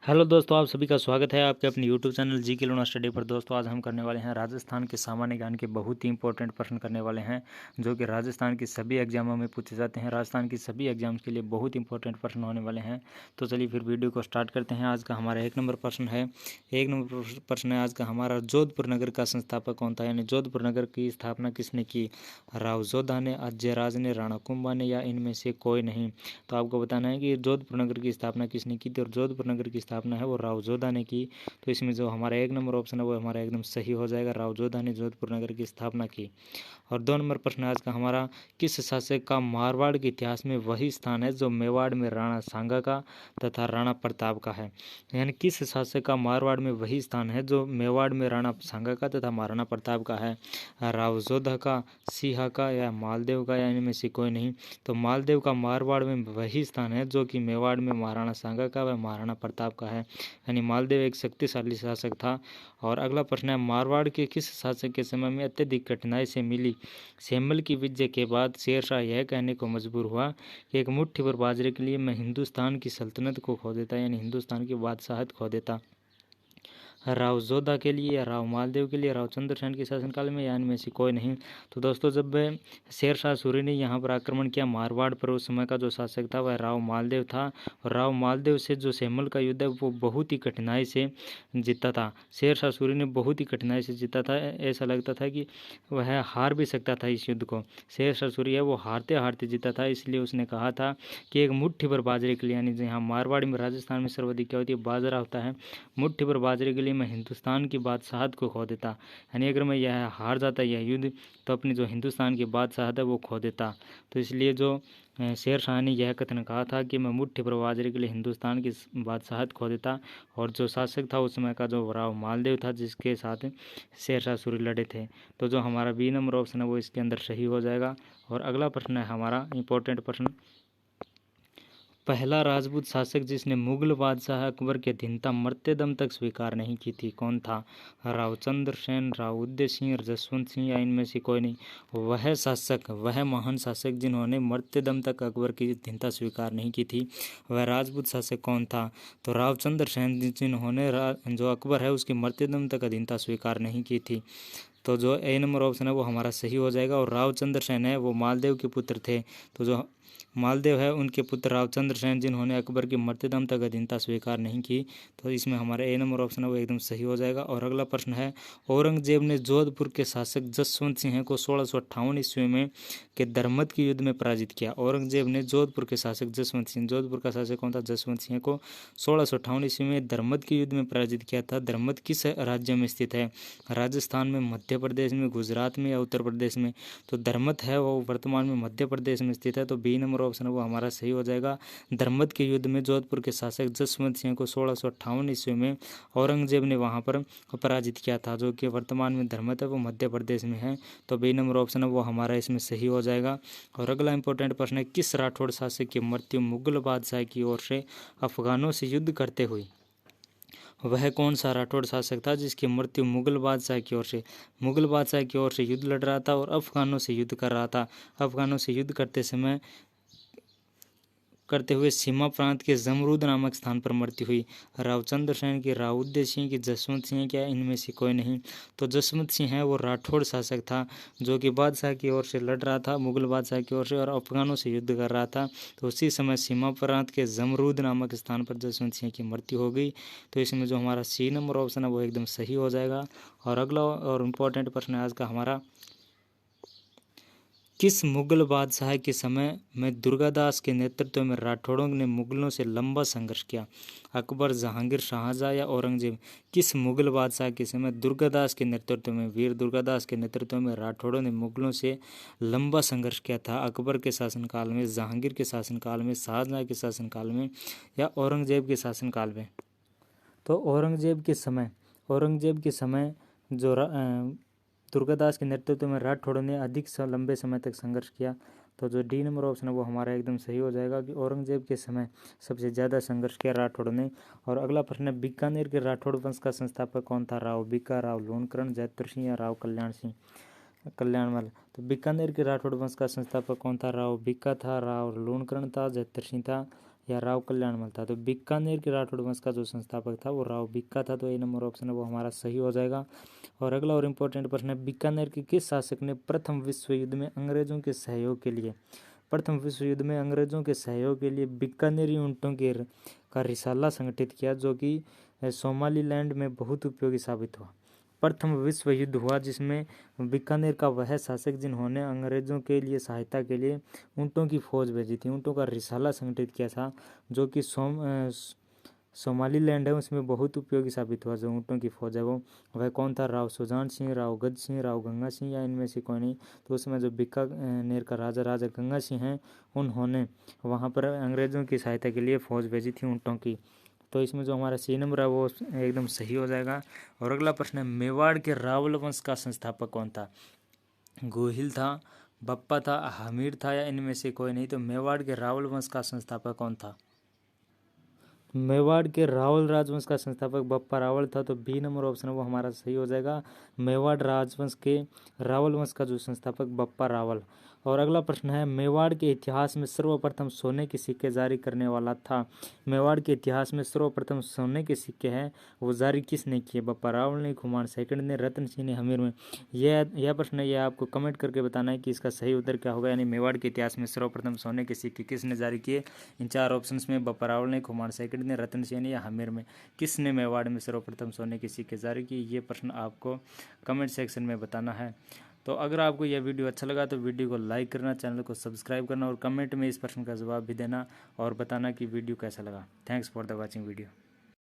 Hello दोस्तों, आप सभी का स्वागत है आपके अपने यूट्यूब चैनल जी के लूना स्टडी पर। दोस्तों आज हम करने वाले हैं राजस्थान के सामान्य ज्ञान के बहुत ही इंपॉर्टेंट प्रश्न करने वाले हैं जो कि राजस्थान की सभी एग्जामों में पूछे जाते हैं। राजस्थान की सभी एग्जाम्स के लिए बहुत इंपॉर्टेंट प्रश्न होने वाले हैं। तो चलिए फिर वीडियो को स्टार्ट करते हैं। आज का हमारा एक नंबर प्रश्न है आज का हमारा, जोधपुर नगर का संस्थापक कौन था? यानी जोधपुर नगर की स्थापना किसने की? राव जोधा ने, अजयराज ने, राणा कुंभा ने या इनमें से कोई नहीं? तो आपको बताना है कि जोधपुर नगर की स्थापना किसने की थी, और जोधपुर नगर की स्थापना है वो राव जोधा ने की। तो इसमें जो हमारा एक नंबर ऑप्शन है वो हमारा एकदम सही हो जाएगा, राव जोधा ने जोधपुर नगर की स्थापना की। और 2 नंबर प्रश्न आज का हमारा, किस शासक का मारवाड़ के इतिहास में वही स्थान है जो मेवाड़ में राणा सांगा का तथा राणा प्रताप का है? यानी किस शासक का मारवाड़ में वही स्थान है जो मेवाड़ में राणा सांगा का तथा महाराणा प्रताप का है? राव जोधा का, सिंहा का या मालदेव का, या इनमें से कोई नहीं? तो मालदेव का मारवाड़ में वही स्थान है जो कि मेवाड़ में महाराणा सांगा का व महाराणा प्रताप का है। यानी मालदेव एक शक्तिशाली शासक था। और अगला प्रश्न है, मारवाड़ के किस शासक के समय में अत्यधिक कठिनाई से मिली सेम्मल की विजय के बाद शेरशाह यह कहने को मजबूर हुआ कि एक मुट्ठी भर बाजरे के लिए मैं हिंदुस्तान की सल्तनत को खो देता, यानी हिंदुस्तान की बादशाहत खो देता? राव जोधा के लिए, या राव मालदेव के लिए, राव चंद्रसेन के शासनकाल में, या इनमें से कोई नहीं? तो दोस्तों जब शेरशाह सूरी ने यहाँ पर आक्रमण किया मारवाड़ पर, उस समय का जो शासक था वह राव मालदेव था। और राव मालदेव से जो सेम्मल का युद्ध है वो बहुत ही कठिनाई से जीता था। शेरशाह सूरी ने बहुत ही कठिनाई से जीता था। ऐसा लगता था कि वह हार भी सकता था इस युद्ध को। शेरशाह सूरी है वो हारते हारते जीता था, इसलिए उसने कहा था कि एक मुट्ठी भर बाजरे के लिए, यानी यहाँ मारवाड़ में, राजस्थान में सर्वाधिक क्या होती है, बाजरा होता है, मुट्ठी भर बाजरे के लिए मैं हिंदुस्तान की बादशाहत को खो देता। यानी अगर मैं यह हार जाता यह युद्ध तो अपनी जो हिंदुस्तान की बादशाहत है वो खो देता। तो इसलिए जो शेरशाह ने यह कथन कहा था कि मैं मुट्ठी भर बाजरे के लिए हिंदुस्तान की बादशाहत खो देता। और जो शासक था उस समय का जो राव मालदेव था जिसके साथ शेरशाह सूरी लड़े थे। तो जो हमारा बी नंबर ऑप्शन है वो इसके अंदर सही हो जाएगा। और अगला प्रश्न है हमारा इंपॉर्टेंट प्रश्न, पहला राजपूत शासक जिसने मुगल बादशाह अकबर की अधीनता मरते दम तक स्वीकार नहीं की थी कौन था? राव चंद्रसेन, राव उदय सिंह, जसवंत सिंह, या इनमें से कोई नहीं? वह शासक, वह महान शासक जिन्होंने मरते दम तक अकबर की अधीनता स्वीकार नहीं की थी, वह राजपूत शासक कौन था? तो राव चंद्रसेन, जिन्होंने जो अकबर है उसकी मरते दम तक अधीनता स्वीकार नहीं की थी। तो जो ए नंबर ऑप्शन है वो हमारा सही हो जाएगा। और राव चंद्रसेन है वो मालदेव के पुत्र थे। तो जो मालदेव है उनके पुत्र राव चंद्रसेन जिन्होंने अकबर की मरते दम तक अधीनता स्वीकार नहीं की। तो इसमें हमारा ए नंबर ऑप्शन है वो एकदम सही हो जाएगा। और अगला प्रश्न है, औरंगजेब ने जोधपुर के शासक जसवंत सिंह को 1658 ईस्वी में के धर्मत के युद्ध में पराजित किया। औरंगजेब ने जोधपुर के शासक जसवंत सिंह, जोधपुर का शासक कौन था, जसवंत सिंह को 1658 ईस्वी में धर्मत के युद्ध में पराजित किया था। धर्मत किस राज्य में स्थित है? राजस्थान में, मध्य प्रदेश में, गुजरात में या उत्तर प्रदेश में? तो धर्मत है वो वर्तमान में मध्य प्रदेश में स्थित है। तो बी नंबर ऑप्शन है वो हमारा सही हो जाएगा। धर्मत के युद्ध में जोधपुर के शासक जसवंत सिंह को 1658 ईस्वी में औरंगजेब ने वहां पर पराजित किया था, जो कि वर्तमान में धर्मत है वो मध्य प्रदेश में है। तो बी नंबर ऑप्शन है वो हमारा इसमें सही हो जाएगा। और अगला इंपॉर्टेंट प्रश्न है, किस राठौड़ शासक की मृत्यु मुगल बादशाह की ओर से अफगानों से युद्ध करते हुई? वह कौन सा राठौड़ शासक था जिसकी मृत्यु मुगल बादशाह की ओर से, मुगल बादशाह की ओर से युद्ध लड़ रहा था और अफगानों से युद्ध कर रहा था? अफगानों से युद्ध करते हुए सीमा प्रांत के जमरूद नामक स्थान पर मृत्यु हुई। राव चंद्रसेन की, राव उदय सिंह की, जसवंत सिंह की, इनमें से कोई नहीं? तो जसवंत सिंह है वो राठौड़ शासक था जो कि बादशाह की ओर से लड़ रहा था, मुगल बादशाह की ओर से, और अफगानों से युद्ध कर रहा था। तो उसी समय सीमा प्रांत के जमरूद नामक स्थान पर जसवंत सिंह की मृत्यु हो गई। तो इसमें जो हमारा सी नंबर ऑप्शन है वो एकदम सही हो जाएगा। और अगला और इम्पोर्टेंट प्रश्न है आज का हमारा, किस मुगल बादशाह के समय में दुर्गादास के नेतृत्व में राठौड़ों ने मुगलों से लंबा संघर्ष किया? अकबर, जहांगीर, शाहजहां या औरंगजेब? किस मुगल बादशाह के समय दुर्गादास के नेतृत्व में, वीर दुर्गादास के नेतृत्व में राठौड़ों ने मुगलों से लंबा संघर्ष किया था? अकबर के शासनकाल में, जहांगीर के शासनकाल में, शाहजहां के शासनकाल में या औरंगजेब के शासनकाल में? तो औरंगजेब के समय जो दुर्गादास के नेतृत्व में राठौड़ों ने अधिक लंबे समय तक संघर्ष किया। तो जो डी नंबर ऑप्शन है वो हमारा एकदम सही हो जाएगा कि औरंगजेब के समय सबसे ज़्यादा संघर्ष किया राठौड़ ने। और अगला प्रश्न है, बीकानेर के राठौड़ वंश का संस्थापक कौन था? राव बीका, राव लूणकरण, जैत्र सिंह या राव कल्याणमल? तो बीकानेर के राठौड़ वंश का संस्थापक कौन था? राव बीका था, राव लूणकरण था, जैत्र सिंह था, या राव कल्याणमल था। तो बीकानेर के राठौड़ वंश का जो संस्थापक था वो राव बीका था। तो ए नंबर ऑप्शन है वो हमारा सही हो जाएगा। और अगला और इम्पोर्टेंट प्रश्न है, बीकानेर के किस शासक ने प्रथम विश्व युद्ध में अंग्रेजों के सहयोग के लिए बीकानेरी ऊंटों के का रिसाला संगठित किया, जो कि सोमालीलैंड में बहुत उपयोगी साबित हुआ। प्रथम विश्व युद्ध हुआ जिसमें बीकानेर का वह शासक जिन्होंने अंग्रेजों के लिए सहायता के लिए ऊंटों की फौज भेजी थी, ऊंटों का रिसाला संगठित किया था, जो कि सोमालीलैंड है उसमें बहुत उपयोगी साबित हुआ। जो ऊंटों की फौज है वो वह कौन था? राव सुजान सिंह, राव गज सिंह, राव गंगा सिंह, या इनमें से कोई नहीं। तो उसमें जो बीकानेर का राजा गंगा सिंह हैं उन्होंने वहाँ पर अंग्रेज़ों की सहायता के लिए फौज भेजी थी ऊंटों की। तो इसमें जो हमारा सी नंबर है वो एकदम सही हो जाएगा। और अगला प्रश्न है, मेवाड़ के रावल वंश का संस्थापक कौन था? गोहिल था, बप्पा था, हमीर था, या इनमें से कोई नहीं। तो मेवाड़ के रावल वंश का संस्थापक कौन था? मेवाड़ के रावल राजवंश का संस्थापक बप्पा रावल था। तो बी नंबर ऑप्शन है वो हमारा सही हो जाएगा। मेवाड़ राजवंश के रावल वंश का जो संस्थापक बप्पा रावल। और अगला प्रश्न है, मेवाड़ के इतिहास में सर्वप्रथम सोने के सिक्के जारी करने वाला था। मेवाड़ के इतिहास में सर्वप्रथम सोने के सिक्के हैं वो जारी किसने किए? बप्पा रावल ने, खुमान सेकंड ने, रतन सिंह ने, हमीर में। यह प्रश्न है, यह आपको कमेंट करके बताना है कि इसका सही उत्तर क्या होगा। यानी मेवाड़ के इतिहास में सर्वप्रथम सोने के सिक्के किसने जारी किए? इन चार ऑप्शंस में बप्पा रावल ने, खुमान सेकंड ने, रतन सेन या हमीर में किसने मेवाड़ में सर्वप्रथम सोने के सिक्के जारी किए? ये प्रश्न आपको कमेंट सेक्शन में बताना है। तो अगर आपको यह वीडियो अच्छा लगा तो वीडियो को लाइक करना, चैनल को सब्सक्राइब करना और कमेंट में इस प्रश्न का जवाब भी देना और बताना कि वीडियो कैसा लगा। Thanks for the watching video.